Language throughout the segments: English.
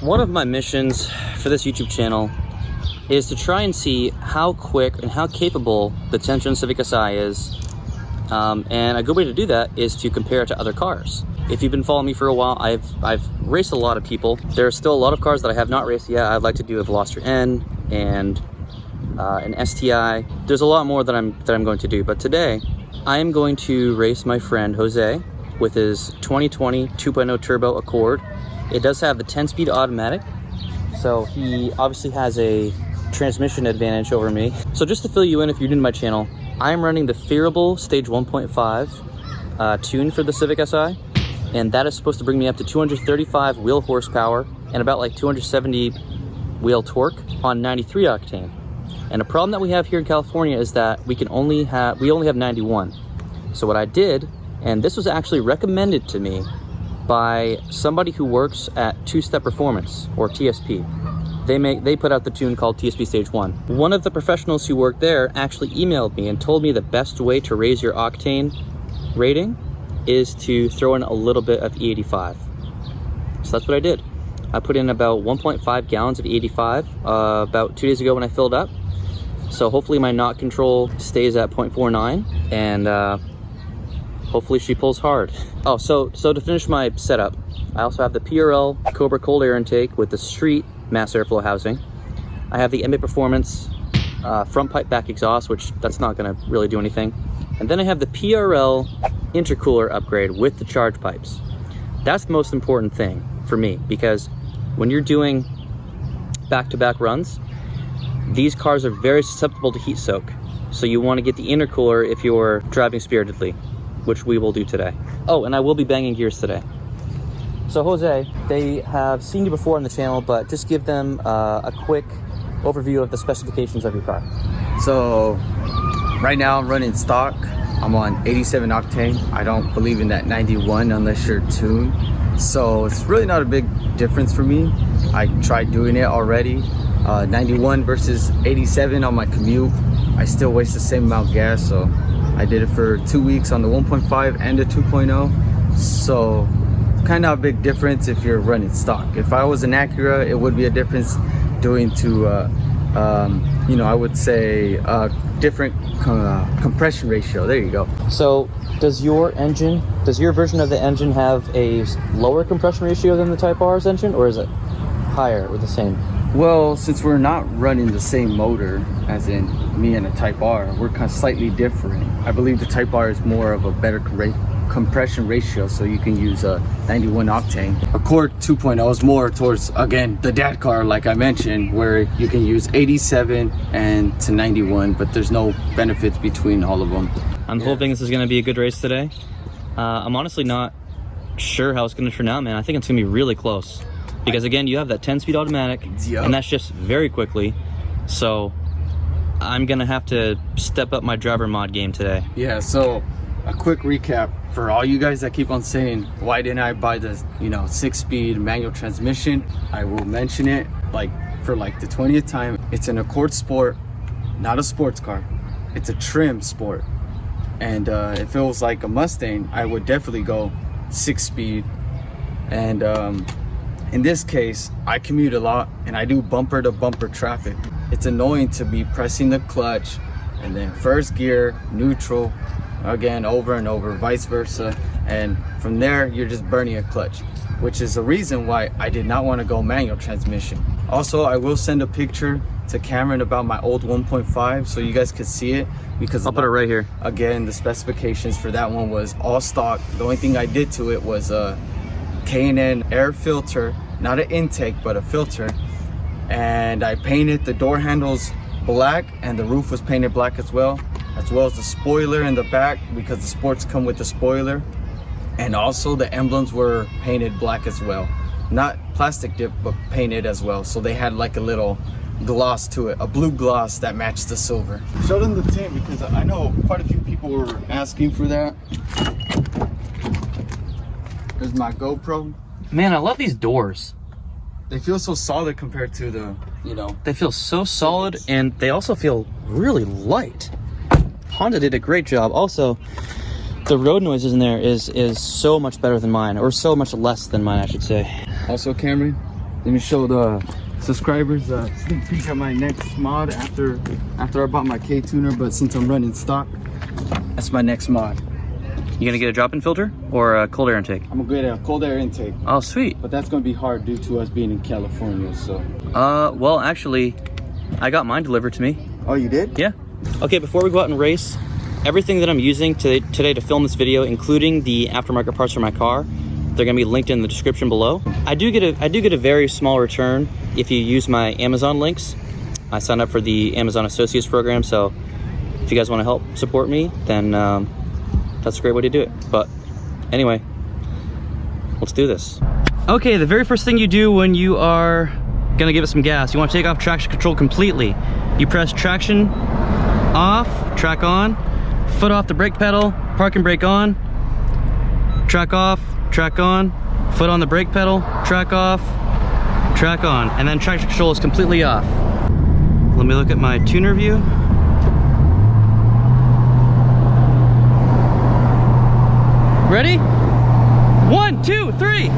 One of my missions for this YouTube channel is to try and see how quick and how capable the 10th Gen Civic Si is. And a good way to do that is to compare it to other cars. If you've been following me for a while, I've raced a lot of people. There are still a lot of cars that I have not raced yet. I'd like to do a Veloster N and an STI. There's a lot more that I'm going to do, but today I am going to race my friend Jose with his 2020 2.0 turbo Accord. It does have the 10-speed automatic, so he obviously has a transmission advantage over me. So just to fill you in, if you're new to my channel, I am running the Phearable Stage 1.5 tune for the Civic Si, and that is supposed to bring me up to 235 wheel horsepower and about like 270 wheel torque on 93 octane. And a problem that we have here in California is that we only have 91. So what I did, and this was actually recommended to me by somebody who works at Two-Step Performance, or TSP. They put out the tune called TSP Stage 1. One of the professionals who worked there actually emailed me and told me the best way to raise your octane rating is to throw in a little bit of E85. So that's what I did. I put in about 1.5 gallons of E85 about 2 days ago when I filled up. So hopefully my knot control stays at 0.49, and hopefully she pulls hard. Oh, so to finish my setup, I also have the PRL Cobra cold air intake with the street mass airflow housing. I have the MAPerformance front pipe back exhaust, which that's not gonna really do anything. And then I have the PRL Intercooler Upgrade with the charge pipes. That's the most important thing for me, because when you're doing back-to-back runs, these cars are very susceptible to heat soak. So you wanna get the intercooler if you're driving spiritedly, which we will do today. Oh, and I will be banging gears today. So Jose, they have seen you before on the channel, but just give them a quick overview of the specifications of your car. So right now I'm running stock. I'm on 87 octane. I don't believe in that 91 unless you're tuned. So it's really not a big difference for me. I tried doing it already. 91 versus 87 on my commute. I still waste the same amount of gas, so I did it for 2 weeks on the 1.5 and the 2.0. So kind of a big difference if you're running stock. If I was an Acura, it would be a difference doing to you know, I would say different compression ratio. There you go. So does your version of the engine have a lower compression ratio than the Type R's engine, or is it higher or the same? Well, since we're not running the same motor, as in me and a Type R, we're kind of slightly different. I believe the Type R is more of a better compression ratio, so you can use a 91 octane. Accord 2.0 is more towards, again, the dad car, like I mentioned, where you can use 87 and to 91, but there's no benefits between all of them. I'm hoping this is going to be a good race today. I'm honestly not sure how it's going to turn out, man. I think it's going to be really close. Because again, you have that 10-speed automatic, and that shifts very quickly. So I'm gonna have to step up my driver mod game today. Yeah, so a quick recap for all you guys that keep on saying, why didn't I buy the 6-speed manual transmission? I will mention it for the 20th time. It's an Accord Sport, not a sports car. It's a trim sport. And if it was like a Mustang, I would definitely go 6-speed. And in this case, I commute a lot and I do bumper to bumper traffic. It's annoying to be pressing the clutch and then first gear, neutral, again, over and over, vice versa. And from there, you're just burning a clutch, which is the reason why I did not want to go manual transmission. Also, I will send a picture to Cameron about my old 1.5 so you guys could see it, because I'll put it right here. Again, the specifications for that one was all stock. The only thing I did to it was K&N air filter, not an intake but a filter, and I painted the door handles black and the roof was painted black as well as the spoiler in the back, because the sports come with the spoiler, and also the emblems were painted black as well, not plastic dip but painted as well, so they had like a little gloss to it, a blue gloss that matched the silver. Show them the tint, because I know quite a few people were asking for that. There's my GoPro. Man, I love these doors. They feel so solid compared to the, They feel so solid, and they also feel really light. Honda did a great job. Also, the road noises in there is so much better than mine, or so much less than mine, I should say. Also, Cameron, Let me show the subscribers a sneak peek at my next mod after I bought my Ktuner, but since I'm running stock, that's my next mod. You gonna get a drop-in filter or a cold air intake? I'm gonna get a cold air intake. Oh, sweet. But that's gonna be hard due to us being in California, so. Well, actually, I got mine delivered to me. Oh, you did? Yeah. Okay, before we go out and race, everything that I'm using today to film this video, including the aftermarket parts for my car, they're gonna be linked in the description below. I do get a very small return if you use my Amazon links. I signed up for the Amazon Associates program, so if you guys want to help support me, then that's a great way to do it. But anyway, let's do this. Okay, the very first thing you do when you are gonna give it some gas, you want to take off traction control completely. You press traction off, track on, foot off the brake pedal, parking brake on, track off, track on, foot on the brake pedal, track off, track on, and then traction control is completely off. Let me look at my tuner view. Ready? 1, 2, 3.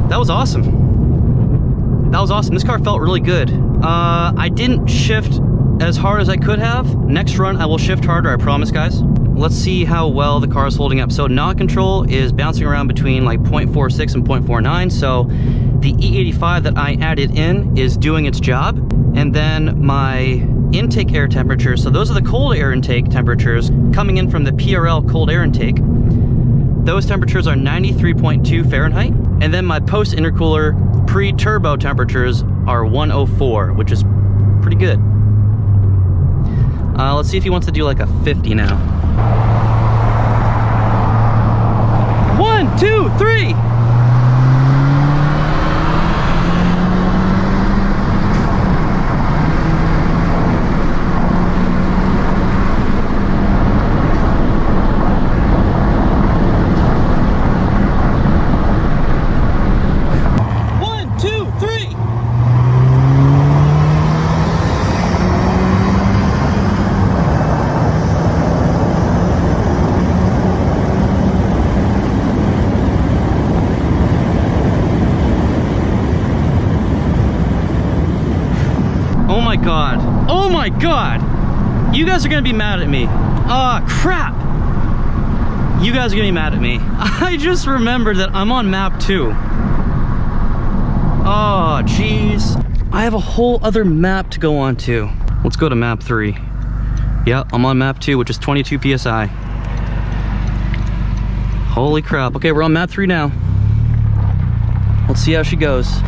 That was awesome. That was awesome. This car felt really good. I didn't shift as hard as I could have. Next run, I will shift harder, I promise, guys. Let's see how well the car is holding up. So knock control is bouncing around between like 0.46 and 0.49. So the E85 that I added in is doing its job. And then my intake air temperature, so those are the cold air intake temperatures coming in from the PRL cold air intake. Those temperatures are 93.2 Fahrenheit. And then my post intercooler pre-turbo temperatures are 104, which is pretty good. Let's see if he wants to do like a 50 now. 1, 2, 3. Oh my god! You guys are gonna be mad at me. Ah, crap! You guys are gonna be mad at me. I just remembered that I'm on map 2. Oh, jeez. I have a whole other map to go on to. Let's go to map 3. Yep, I'm on map 2, which is 22 PSI. Holy crap. Okay, we're on map 3 now. Let's see how she goes.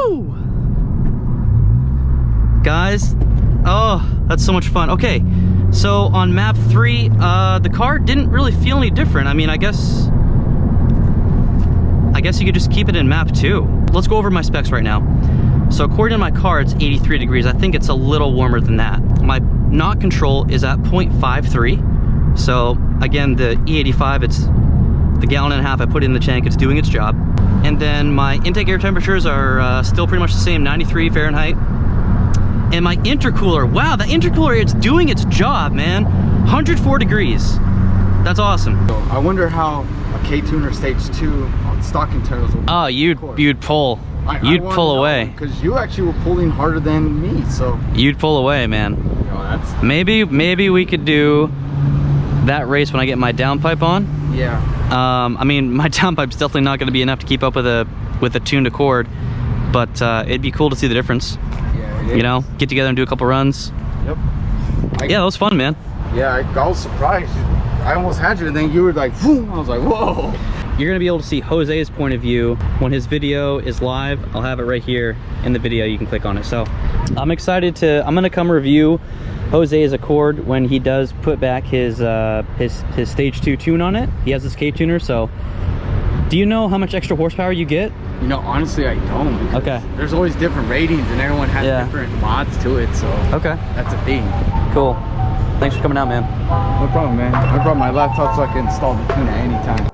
Woo! Guys, oh, that's so much fun. Okay, so on map 3, the car didn't really feel any different. I mean, I guess you could just keep it in map 2. Let's go over my specs right now. So according to my car, it's 83 degrees. I think it's a little warmer than that. My knock control is at 0.53. So again, the E85, it's the gallon and a half I put in the tank, it's doing its job. And then my intake air temperatures are still pretty much the same, 93 Fahrenheit. And my intercooler, wow, the intercooler, it's doing its job, man. 104 degrees. That's awesome. So I wonder how a Ktuner Stage 2 on stock internals would Oh, you'd pull. You'd pull away. Because you actually were pulling harder than me, so. You'd pull away, man. You know, that's... Maybe we could do that race when I get my downpipe on. Yeah. I mean, my downpipe's definitely not going to be enough to keep up with a tuned Accord, but it'd be cool to see the difference. Yeah, it is. You know, get together and do a couple runs. Yep. Yeah, that was fun, man. Yeah, I was surprised. I almost had you, and then you were like, boom. I was like, whoa. You're gonna be able to see Jose's point of view when his video is live. I'll have it right here in the video. You can click on it. So I'm excited I'm gonna come review Jose's Accord when he does put back his Stage 2 tune on it. He has this Ktuner. So do you know how much extra horsepower you get? You know, honestly, I don't. Because okay. There's always different ratings, and everyone has different mods to it. So okay, that's a thing. Cool. Thanks for coming out, man. No problem, man. I brought my laptop so I can install the tune at any time.